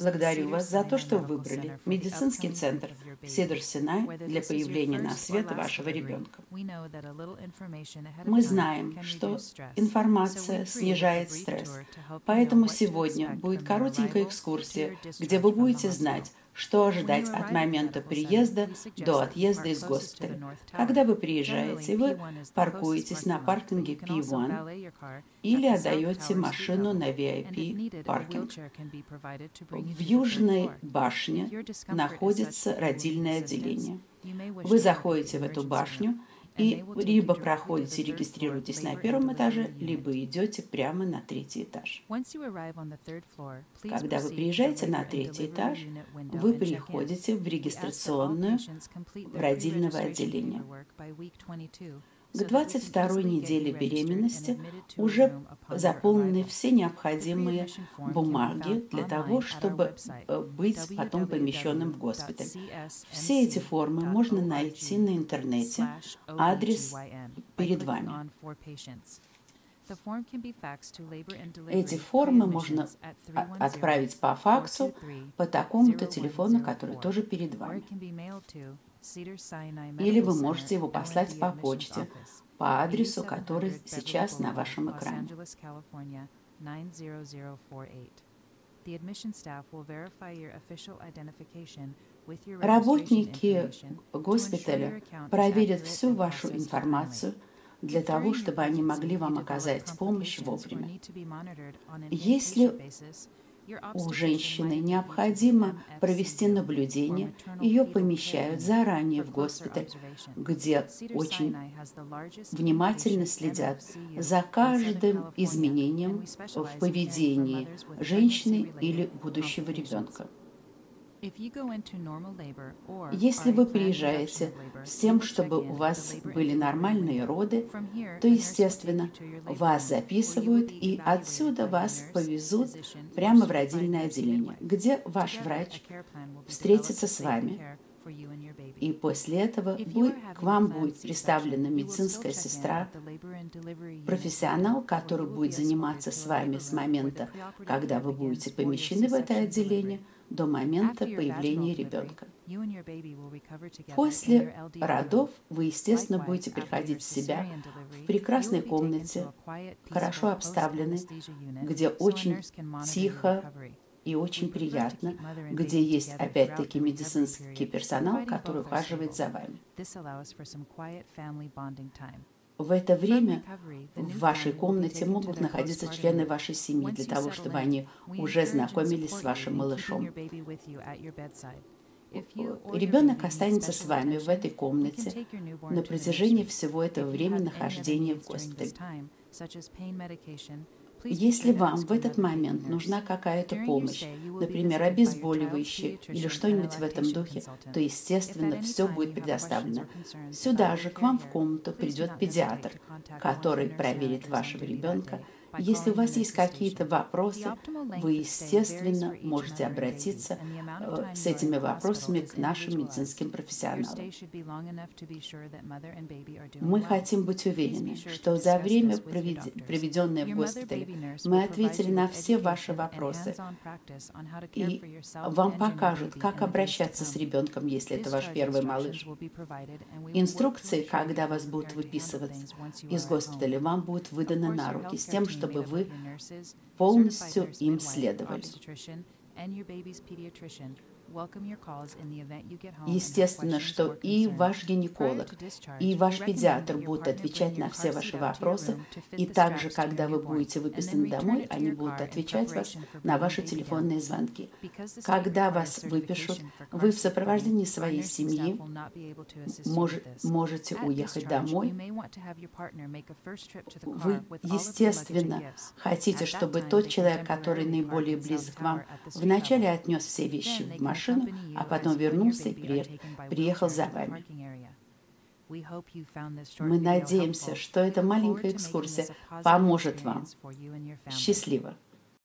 Благодарю вас за то, что выбрали медицинский центр Сидр-Синай для появления на свет вашего ребенка. Мы знаем, что информация снижает стресс, поэтому сегодня будет коротенькая экскурсия, где вы будете знать, что ожидать от момента приезда до отъезда из госпиталя. Когда вы приезжаете, вы паркуетесь на паркинге P1 или отдаете машину на VIP-паркинг. В Южной башне находится родильное отделение. Вы заходите в эту башню и либо проходите, регистрируетесь на первом этаже, либо идете прямо на третий этаж. Когда вы приезжаете на третий этаж, вы приходите в регистрационную родильного отделения. К 22-й неделе беременности уже заполнены все необходимые бумаги для того, чтобы быть потом помещенным в госпиталь. Все эти формы можно найти на интернете. Адрес перед вами. Эти формы можно отправить по факсу по такому-то телефону, который тоже перед вами. Или вы можете его послать по почте по адресу, который сейчас на вашем экране. Работники госпиталя проверят всю вашу информацию для того, чтобы они могли вам оказать помощь вовремя. Если у женщины необходимо провести наблюдение, ее помещают заранее в госпиталь, где очень внимательно следят за каждым изменением в поведении женщины или будущего ребенка. Если вы приезжаете с тем, чтобы у вас были нормальные роды, то, естественно, вас записывают, и отсюда вас повезут прямо в родильное отделение, где ваш врач встретится с вами. И после этого к вам будет представлена медицинская сестра, профессионал, который будет заниматься с вами с момента, когда вы будете помещены в это отделение, до момента появления ребенка. После родов вы, естественно, будете приходить в себя в прекрасной комнате, хорошо обставленной, где очень тихо и очень приятно, где есть, опять-таки, медицинский персонал, который ухаживает за вами. В это время в вашей комнате могут находиться члены вашей семьи для того, чтобы они уже знакомились с вашим малышом. Ребенок останется с вами в этой комнате на протяжении всего этого времени нахождения в госпитале. Если вам в этот момент нужна какая-то помощь, например, обезболивающее или что-нибудь в этом духе, то, естественно, все будет предоставлено. Сюда же к вам в комнату придет педиатр, который проверит вашего ребенка. Если у вас есть какие-то вопросы, вы, естественно, можете обратиться с этими вопросами к нашим медицинским профессионалам. Мы хотим быть уверены, что за время, проведенное в госпитале, мы ответили на все ваши вопросы и вам покажут, как обращаться с ребенком, если это ваш первый малыш. Инструкции, когда вас будут выписывать из госпиталя, вам будут выданы на руки с тем, чтобы вы полностью им следовали. Естественно, что и ваш гинеколог, и ваш педиатр будут отвечать на все ваши вопросы, и также, когда вы будете выписаны домой, они будут отвечать на ваши телефонные звонки. Когда вас выпишут, вы в сопровождении своей семьи можете уехать домой. Вы, естественно, хотите, чтобы тот человек, который наиболее близок к вам, вначале отнес все вещи в машину, а потом вернулся и приехал за вами. Мы надеемся, что эта маленькая экскурсия поможет вам. Счастливо!